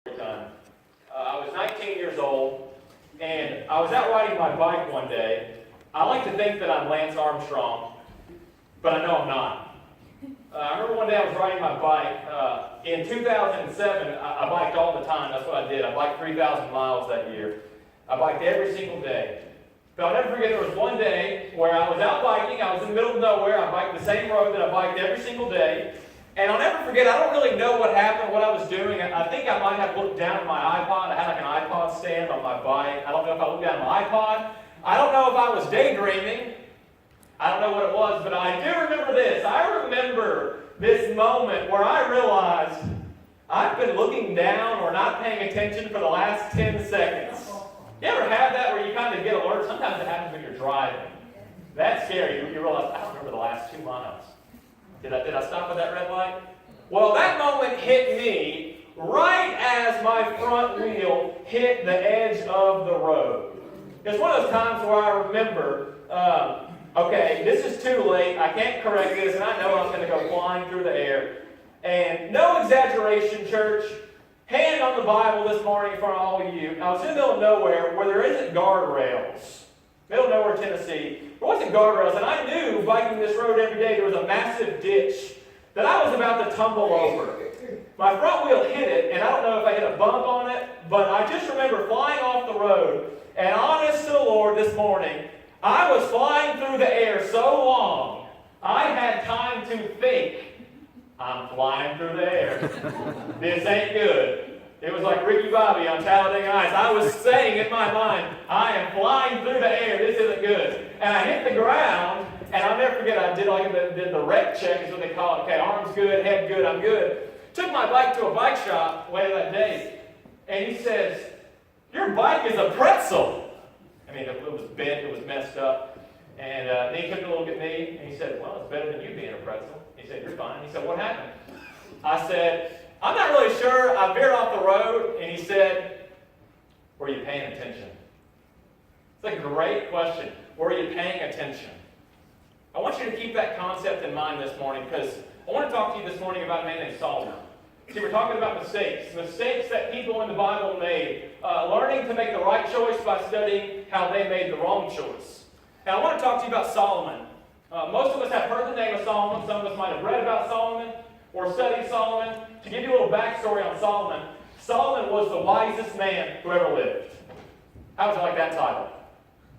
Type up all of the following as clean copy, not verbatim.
Time. I was 19 years old, and I was out riding my bike one day. I like to think that I'm Lance Armstrong, but I know I'm not. I remember one day I was riding my bike. In 2007, I biked all the time. That's what I did. I biked 3,000 miles that year. I biked every single day. But I'll never forget there was one day where I was out biking. I was in the middle of nowhere. I biked the same road that I biked every single day. And I'll never forget, I don't really know what happened, what I was doing. I think I might have looked down at my iPod. I had like an iPod stand on my bike. I don't know if I looked down at my iPod. I don't know if I was daydreaming. I don't know what it was, but I do remember this. I remember this moment where I realized I've been looking down or not paying attention for the last 10 seconds. You ever have that where you kind of get alert? Sometimes it happens when you're driving. That's scary. You realize, I don't remember the last 2 miles. Did I stop at that red light? Well, that moment hit me right as my front wheel hit the edge of the road. It's one of those times where I remember, okay, this is too late. I can't correct this, and I know I'm going to go flying through the air. And no exaggeration, church. Hand on the Bible this morning for all of you. I was in the middle of nowhere where there isn't guardrails. Middle of nowhere, Tennessee. There wasn't guardrails, and I knew biking this road every day there was a massive ditch that I was about to tumble over. My front wheel hit it, and I don't know if I hit a bump on it, but I just remember flying off the road, and honest to the Lord this morning, I was flying through the air so long, I had time to think, I'm flying through the air. This ain't good. It was like Ricky Bobby on Talladega Nights. I was saying in my mind, I am flying through the air. This isn't good. And I hit the ground, and I'll never forget, I did like the rec check is what they call it. Okay, arms good, head good, I'm good. Took my bike to a bike shop later that day, and he says, your bike is a pretzel. I mean, it was bent, it was messed up. And then he took a look at me, and he said, well, it's better than you being a pretzel. He said, you're fine. He said, what happened? I said, I'm not really sure. I veered off the road, and he said, were you paying attention? It's a great question. Were you paying attention? I want you to keep that concept in mind this morning, because I want to talk to you this morning about a man named Solomon. See, we're talking about mistakes that people in the Bible made, learning to make the right choice by studying how they made the wrong choice. And I want to talk to you about Solomon. Most of us have heard the name of Solomon. Some of us might have read about Solomon or studied Solomon. To give you a little backstory on Solomon, Solomon was the wisest man who ever lived. How would you like that title?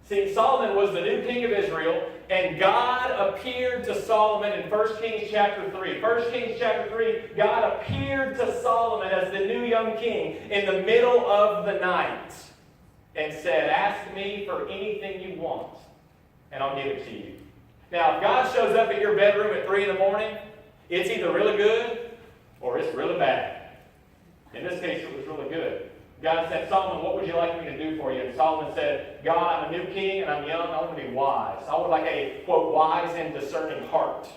See, Solomon was the new king of Israel, and God appeared to Solomon in 1 Kings chapter 3. 1 Kings chapter 3, God appeared to Solomon as the new young king in the middle of the night and said, ask me for anything you want, and I'll give it to you. Now, if God shows up at your bedroom at 3 in the morning, it's either really good or it's really bad. In this case, it was really good. God said, Solomon, what would you like me to do for you? And Solomon said, God, I'm a new king and I'm young. I want to be wise. I would like a, quote, wise and discerning heart.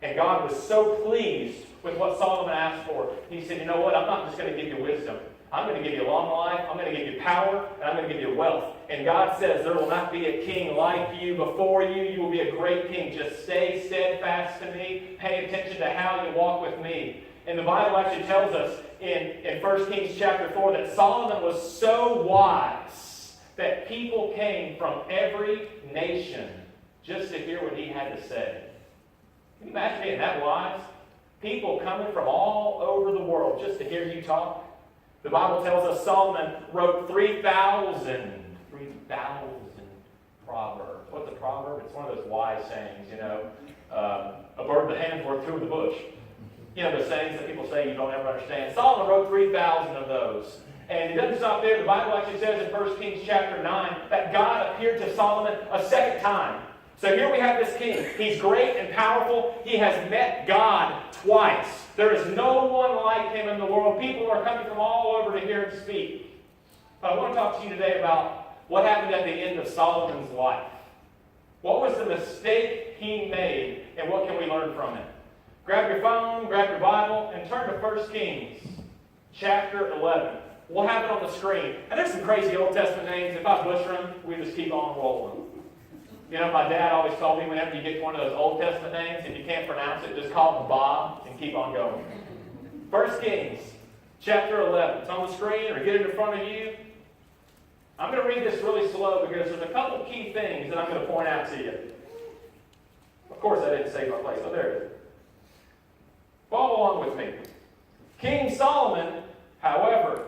And God was so pleased with what Solomon asked for. He said, you know what? I'm not just going to give you wisdom. I'm going to give you a long life. I'm going to give you power. And I'm going to give you wealth. And God says, there will not be a king like you before you. You will be a great king. Just stay steadfast to me. Pay attention to how you walk with me. And the Bible actually tells us in 1 Kings chapter 4 that Solomon was so wise that people came from every nation just to hear what he had to say. Can you imagine being that wise? People coming from all over the world just to hear you talk. The Bible tells us Solomon wrote 3,000 proverbs. What's a proverb? It's one of those wise sayings, you know. A bird in the hand's worth two in the bush. You know, those sayings that people say you don't ever understand. Solomon wrote 3,000 of those. And it doesn't stop there. The Bible actually says in 1 Kings chapter 9 that God appeared to Solomon a second time. So here we have this king. He's great and powerful. He has met God twice. There is no one like him in the world. People are coming from all over to hear him speak. But I want to talk to you today about what happened at the end of Solomon's life. What was the mistake he made, and what can we learn from it? Grab your phone, grab your Bible, and turn to 1 Kings chapter 11. We'll have it on the screen. And there's some crazy Old Testament names. If I butcher them, we just keep on rolling. You know, my dad always told me whenever you get one of those Old Testament names, if you can't pronounce it, just call them Bob and keep on going. 1 Kings chapter 11. It's on the screen, or get it in front of you. I'm going to read this really slow because there's a couple key things that I'm going to point out to you. Of course, I didn't save my place. Oh, there it is. Follow along with me. King Solomon, however,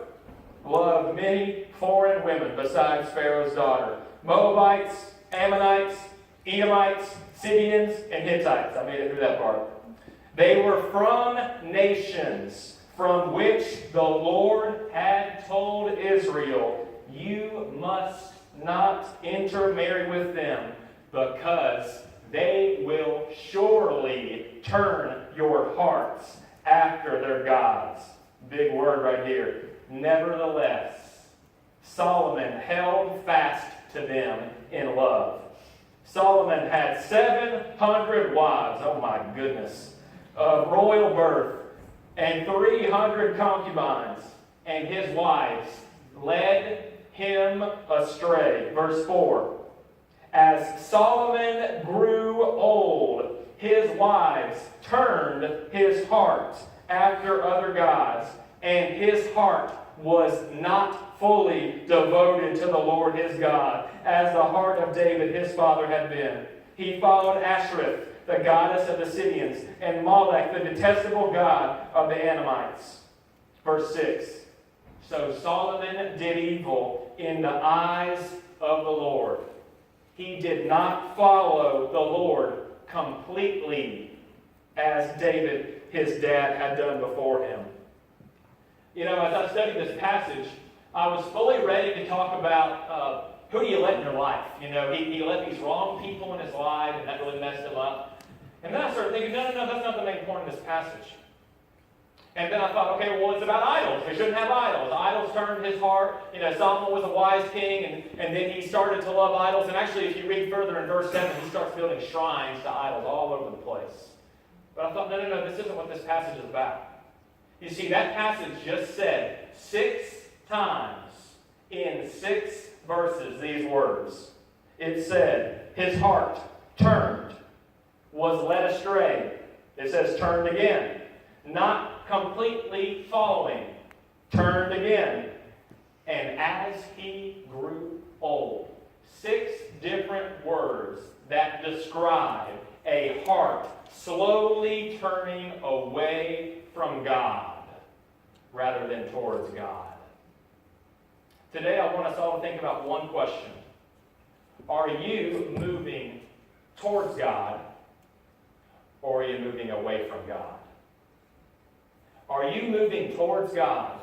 loved many foreign women besides Pharaoh's daughter: Moabites, Ammonites, Edomites, Syrians, and Hittites. I made it through that part. They were from nations from which the Lord had told Israel, "You must not intermarry with them, because they will surely turn your hearts after their gods." Big word right here. Nevertheless, Solomon held fast to them in love. Solomon had 700 wives, oh my goodness, of royal birth, and 300 concubines, and his wives led him astray. Verse 4. As Solomon grew old, his wives turned his heart after other gods, and his heart was not fully devoted to the Lord his God, as the heart of David his father had been. He followed Ashereth, the goddess of the Syrians, and Molech, the detestable god of the Ammonites. Verse 6. So Solomon did evil in the eyes of the Lord. He did not follow the Lord completely as David, his dad, had done before him. You know, as I studied this passage, I was fully ready to talk about who do you let in your life. You know, he let these wrong people in his life, and that really messed him up. And then I started thinking, no, that's not the main point of this passage. And then I thought, okay, well, it's about idols. We shouldn't have idols. Idols turned his heart. You know, Solomon was a wise king, and then he started to love idols. And actually, if you read further in verse 7, he starts building shrines to idols all over the place. But I thought, no, this isn't what this passage is about. You see, that passage just said 6 times in 6 verses these words. It said, his heart turned, was led astray. It says turned again. Not completely following, turned again. And as he grew old. 6 different words that describe a heart slowly turning away from God rather than towards God. Today I want us all to think about one question. Are you moving towards God, or are you moving away from God? Are you moving towards God,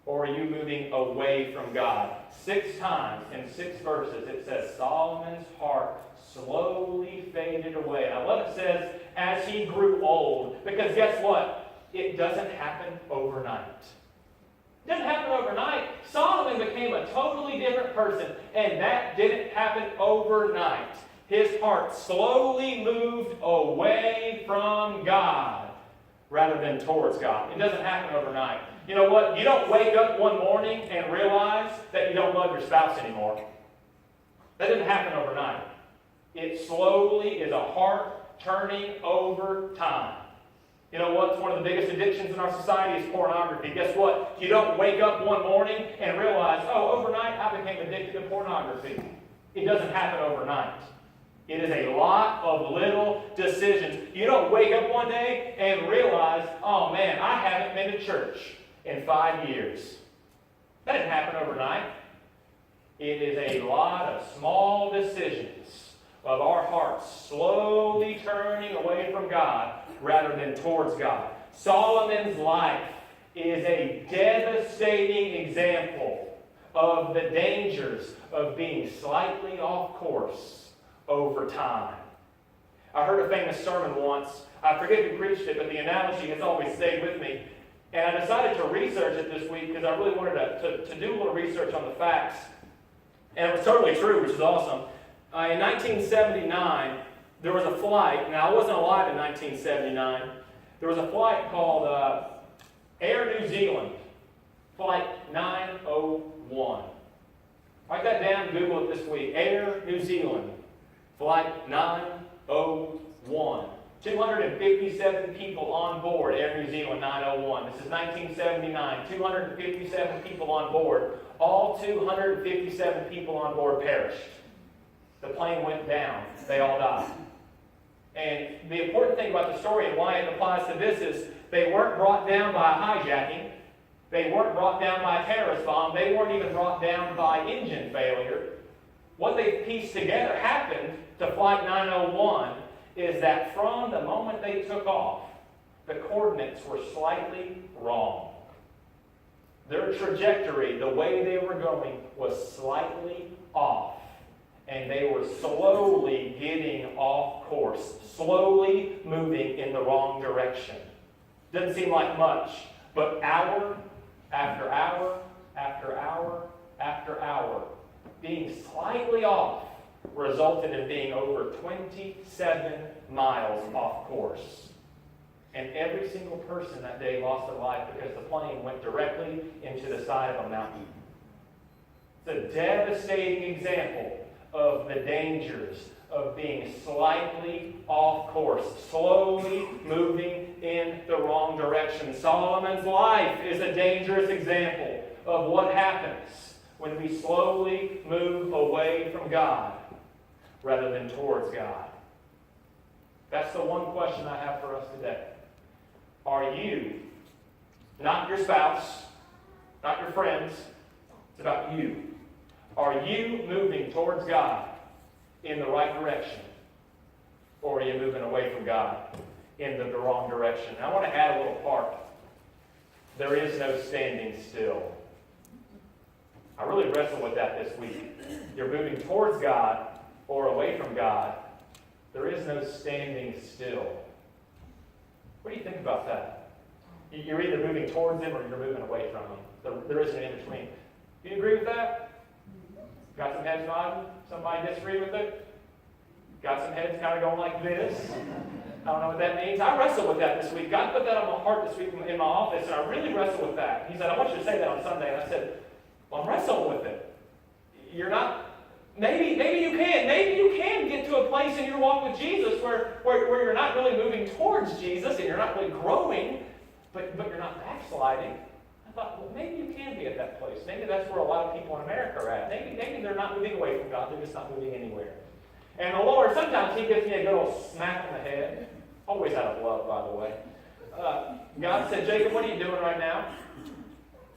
or are you moving away from God? 6 times in 6 verses it says Solomon's heart slowly faded away. And I love it says, as he grew old. Because guess what? It doesn't happen overnight. It doesn't happen overnight. Solomon became a totally different person, and that didn't happen overnight. His heart slowly moved away from God rather than towards God. It doesn't happen overnight. You know what? You don't wake up one morning and realize that you don't love your spouse anymore. That didn't happen overnight. It slowly is a heart turning over time. You know what's one of the biggest addictions in our society is pornography. Guess what? You don't wake up one morning and realize, oh, overnight I became addicted to pornography. It doesn't happen overnight. It is a lot of little decisions. You don't wake up one day and realize, oh man, I haven't been to church in 5 years. That didn't happen overnight. It is a lot of small decisions of our hearts slowly turning away from God rather than towards God. Solomon's life is a devastating example of the dangers of being slightly off course over time. I heard a famous sermon once. I forget who preached it, but the analogy has always stayed with me. And I decided to research it this week because I really wanted to do a little research on the facts. And it was totally true, which is awesome. In 1979, there was a flight. Now, I wasn't alive in 1979. There was a flight called Air New Zealand, Flight 901. Write that down, Google it this week. Air New Zealand, Flight 901. 257 people on board Air New Zealand 901. This is 1979. 257 people on board. All 257 people on board perished. The plane went down. They all died. And the important thing about the story and why it applies to this is they weren't brought down by hijacking. They weren't brought down by a terrorist bomb. They weren't even brought down by engine failure. What they pieced together happened to Flight 901 is that from the moment they took off, the coordinates were slightly wrong. Their trajectory, the way they were going, was slightly off. And they were slowly getting off course, slowly moving in the wrong direction. Doesn't seem like much, but hour after hour after hour after hour, being slightly off resulted in being over 27 miles off course. And every single person that day lost their life because the plane went directly into the side of a mountain. It's a devastating example of the dangers of being slightly off course, slowly moving in the wrong direction. Solomon's life is a dangerous example of what happens when we slowly move away from God rather than towards God. That's the one question I have for us today. Are you, not your spouse, not your friends, it's about you. Are you moving towards God in the right direction? Or are you moving away from God in the wrong direction? I want to add a little part. There is no standing still. I really wrestled with that this week. You're moving towards God or away from God. There is no standing still. What do you think about that? You're either moving towards Him or you're moving away from Him. There isn't in between. Do you agree with that? Got some heads nodding? Somebody disagree with it? Got some heads kind of going like this? I don't know what that means. I wrestled with that this week. God put that on my heart this week in my office, and I really wrestled with that. He said, I want you to say that on Sunday. And I said, well, I'm wrestling with it. You're not... Maybe you can. Maybe you can get to a place in your walk with Jesus where you're not really moving towards Jesus and you're not really growing, but you're not backsliding. I thought, well, maybe you can be at that place. Maybe that's where a lot of people in America are at. Maybe they're not moving away from God. They're just not moving anywhere. And the Lord, sometimes He gives me a good old smack on the head. Always out of love, by the way. God said, Jacob, what are you doing right now?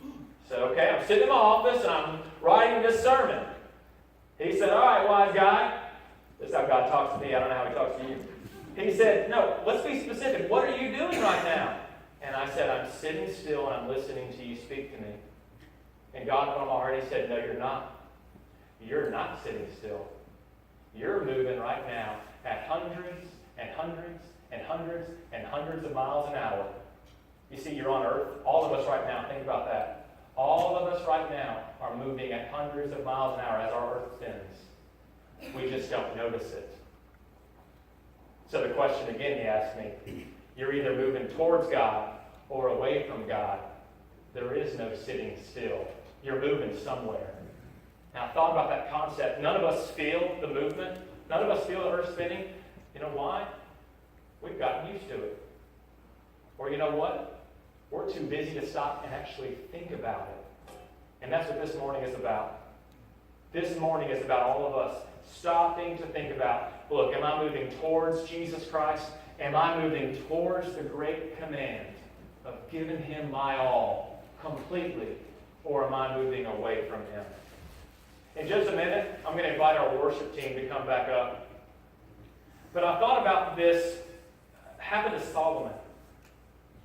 I said, okay, I'm sitting in my office and I'm writing this sermon. He said, all right, wise guy. This is how God talks to me. I don't know how He talks to you. He said, no, let's be specific. What are you doing right now? And I said, I'm sitting still and I'm listening to you speak to me. And God put on my heart, He said, no, you're not. You're not sitting still. You're moving right now at hundreds and hundreds and hundreds and hundreds of miles an hour. You see, you're on earth. All of us right now, think about that. All of us right now are moving at hundreds of miles an hour as our earth spins. We just don't notice it. So the question again He asked me, you're either moving towards God or away from God. There is no sitting still. You're moving somewhere. Now I thought about that concept. None of us feel the movement. None of us feel the earth spinning. You know why? We've gotten used to it. Or you know what? We're too busy to stop and actually think about it. And that's what this morning is about. This morning is about all of us stopping to think about, look, am I moving towards Jesus Christ? Am I moving towards the great command of giving Him my all completely? Or am I moving away from Him? In just a minute, I'm going to invite our worship team to come back up. But I thought about this happened to Solomon.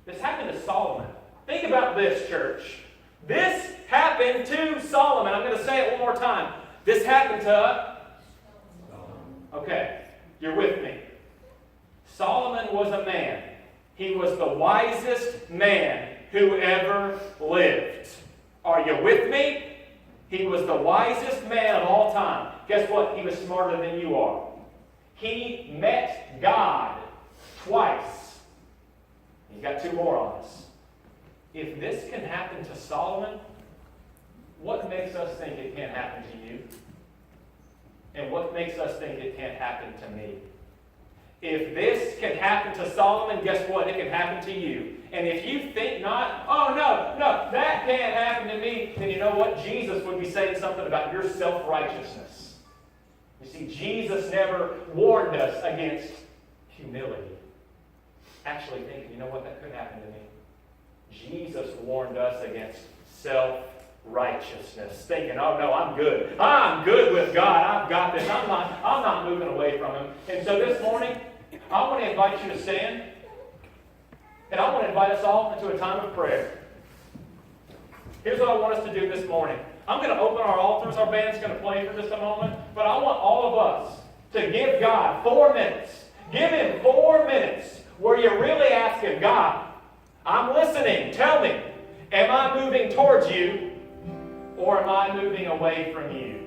This happened to Solomon. Think about this, church. This happened to Solomon. I'm going to say it one more time. This happened to... Okay, you're with me. Solomon was a man. He was the wisest man who ever lived. Are you with me? He was the wisest man of all time. Guess what? He was smarter than you are. He met God twice. He's got two more on us. If this can happen to Solomon, what makes us think it can't happen to you? And what makes us think it can't happen to me? If this can happen to Solomon, guess what? It can happen to you. And if you think not, oh no, that can't happen to me, then you know what? Jesus would be saying something about your self-righteousness. You see, Jesus never warned us against humility. Actually thinking, you know what? That could happen to me. Jesus warned us against self-righteousness. Thinking, oh no, I'm good. I'm good with God. I've got this. I'm not moving away from Him. And so this morning, I want to invite you to stand. And I want to invite us all into a time of prayer. Here's what I want us to do this morning. I'm going to open our altars. Our band's going to play for just a moment. But I want all of us to give God 4 minutes. Give Him 4 minutes where you're really asking God, I'm listening. Tell me, am I moving towards you or am I moving away from you?